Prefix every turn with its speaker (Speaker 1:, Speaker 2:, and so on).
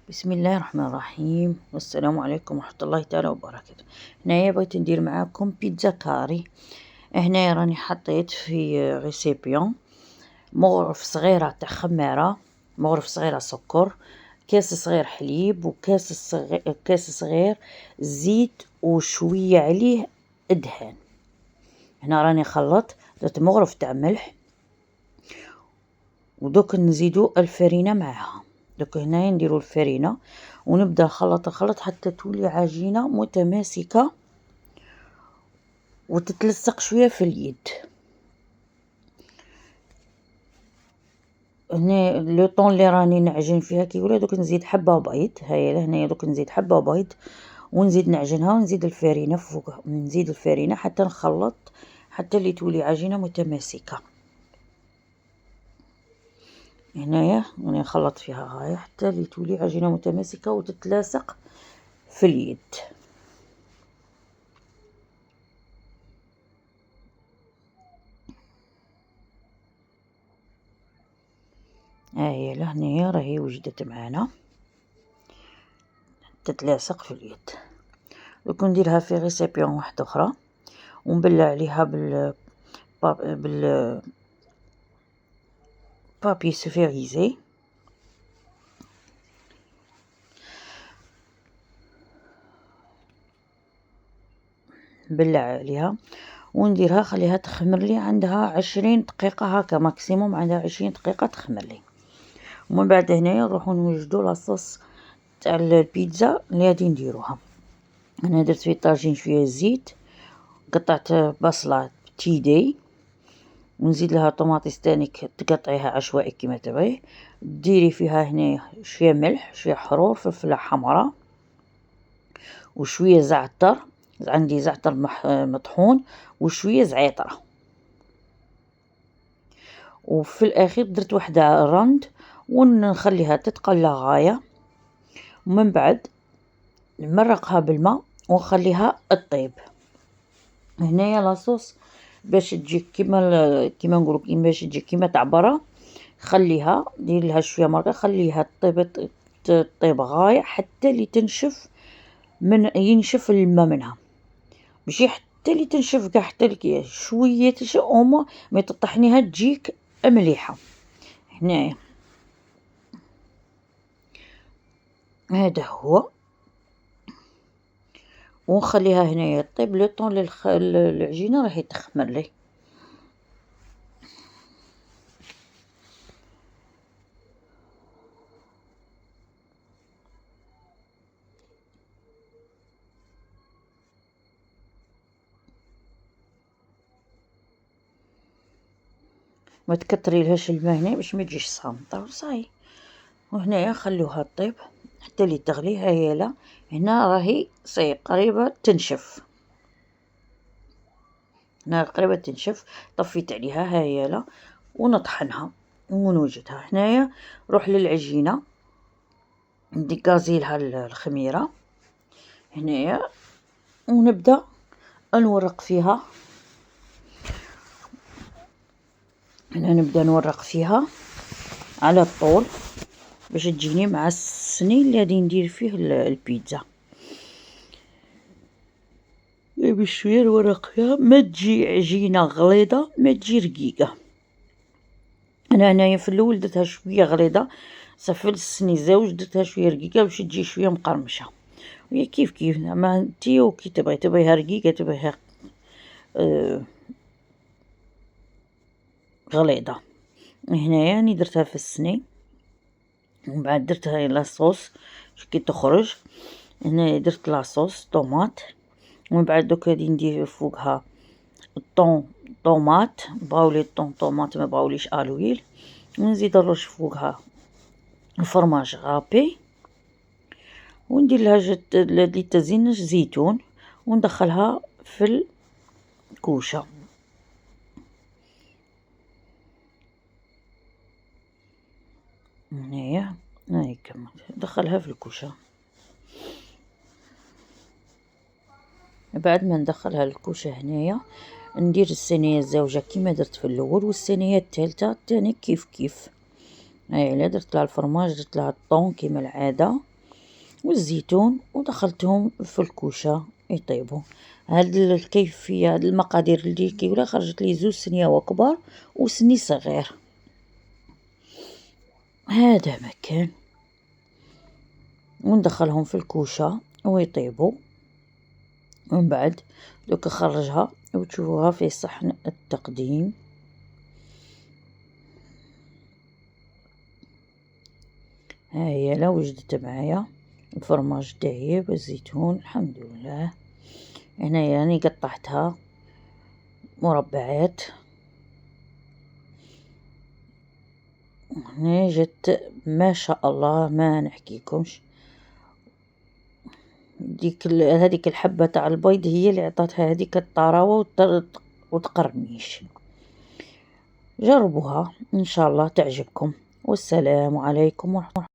Speaker 1: بسم الله الرحمن الرحيم والسلام عليكم ورحمة الله تعالى وبركاته. هنايا بغيت ندير معاكم بيتزا كاري. هنايا راني حطيت في ريسيبيون مغرف صغيرة تاع خمارة، مغرف صغيرة سكر، كاس صغير حليب، وكاس كاس صغير زيت، وشوية عليه دهان. هنا راني خلطت، درت مغرف تاع ملح، ودوك نزيدو الفرينة معاها. دوك هنايا نديرو الفرينة ونبدا نخلط حتى تولي عجينة متماسكة وتتلصق شوية في اليد. هنا لو طون اللي راني نعجن فيها كيقولها دوك نزيد حبة بيض. هيا لهنايا دوك نزيد حبة بيض ونزيد نعجنها ونزيد الفرينة فوقها، نزيد الفرينة حتى نخلط حتى اللي تولي عجينة متماسكة. هنايا راني نخلط فيها هاي حتى اللي تولي عجينة متماسكة وتتلاصق في اليد. هاهي لهنايا راهي وجدت معانا تتلاصق في اليد. دوك نديرها في ريسيبيون واحدة اخرى ونبلع عليها بال بابي سوفيغيزي. نبلع عليها ونديرها خليها تخمر لي عندها 20 دقيقة هكا ماكسيموم، عندها 20 دقيقة تخمر لي. ومن بعد هنايا نروحو نوجدو لاصوص تاع البيتزا اللي غادي نديروها. انا درت في طاجين شوية زيت، قطعت بصلة تيدي ونزيد لها طوماطيس تاني تقطعيها عشوائي كيما تبغي. ديري فيها هنا شوية ملح، شوية حرور، فلفلة حمراء، وشوية زعتر، عندي زعتر مطحون، وشوية زعيطرة. وفي الاخير درت وحدة رند ونخليها تتقلى غاية، ومن بعد نمرقها بالماء ونخليها تطيب. هنايا لاصوص باش تجي كيما نقولوا باش تجي كيما تاع برا، خليها دير لها شويه مرقه، خليها تطيب غايه حتى اللي تنشف، من ينشف الماء منها، ماشي حتى اللي تنشف كاع، حتى اللي شويه تنشف اوما ما تطحنيها تجيك مليحه. هنايا هذا هو، ونخليها هنايا طيب لو طون العجينه راهي تخمر لي. ما تكتري لهاش الماء هنا باش ما تجيش صامطه وصاي. وهنايا خلوها طيب حتى اللي تغلي. هيا لا هنا راهي صاي قريبه تنشف، هنا قريبه تنشف. طفيت عليها هيا لا ونطحنها ونوجدها. هنايا نروح للعجينه نديكازي لها الخميره هنايا ونبدا نورق فيها. هنا نبدا نورق فيها على الطول باش تجيني مع السني اللي غادي ندير فيه البيتزا. بشويه نورق فيها، ما تجي عجينه غليظه ما تجي رقيقه. انا هنايا في الاول درتها شويه غليظه، صافي السني زوج درتها شويه رقيقه باش تجي شويه مقرمشه. وهي كيف كيف ما انتي وكي تبغيها رقيقه تبغيها غليظه. هنايا راني درتها في السني ومن بعد درت هاي لاصوص كي تخرج. هنا درت لاصوص طوماط، ومن بعد دوك غادي ندير فوقها طوماط، بغاولي طوماط ما بغاوليش الويل، ونزيد نرش فوقها الفرماج غابي، وندير لها للتزيين زيتون، وندخلها في الكوشه. هنايا هاي كما ندخلها في الكوشه. بعد ما ندخلها للكوشه هنايا ندير الصينيه الزوجه كيما درت في الاول، والصينيه الثالثه تاني كيف كيف. هاي درت لها الفرماج، درت لها الطون كيما العاده، والزيتون ودخلتهم في الكوشة يطيبوا. هاد الكيفية، هاد المقادير اللي كيقولها خرجت لي 2 سنية كبار وسني صغير. هذا مكان وندخلهم في الكوشة ويطيبوا. ومن بعد دوك نخرجها وتشوفوها في صحن التقديم. ها هي لا وجدت معايا الفرماج دايب والزيتون الحمد لله. هنايا راني قطعتها مربعات. هنا جت ما شاء الله ما نحكيكمش. هذيك الحبة تاع البيض هي اللي عطاتها هذيك الطراوة وتقرميش. جربوها ان شاء الله تعجبكم، والسلام عليكم ورحمة الله.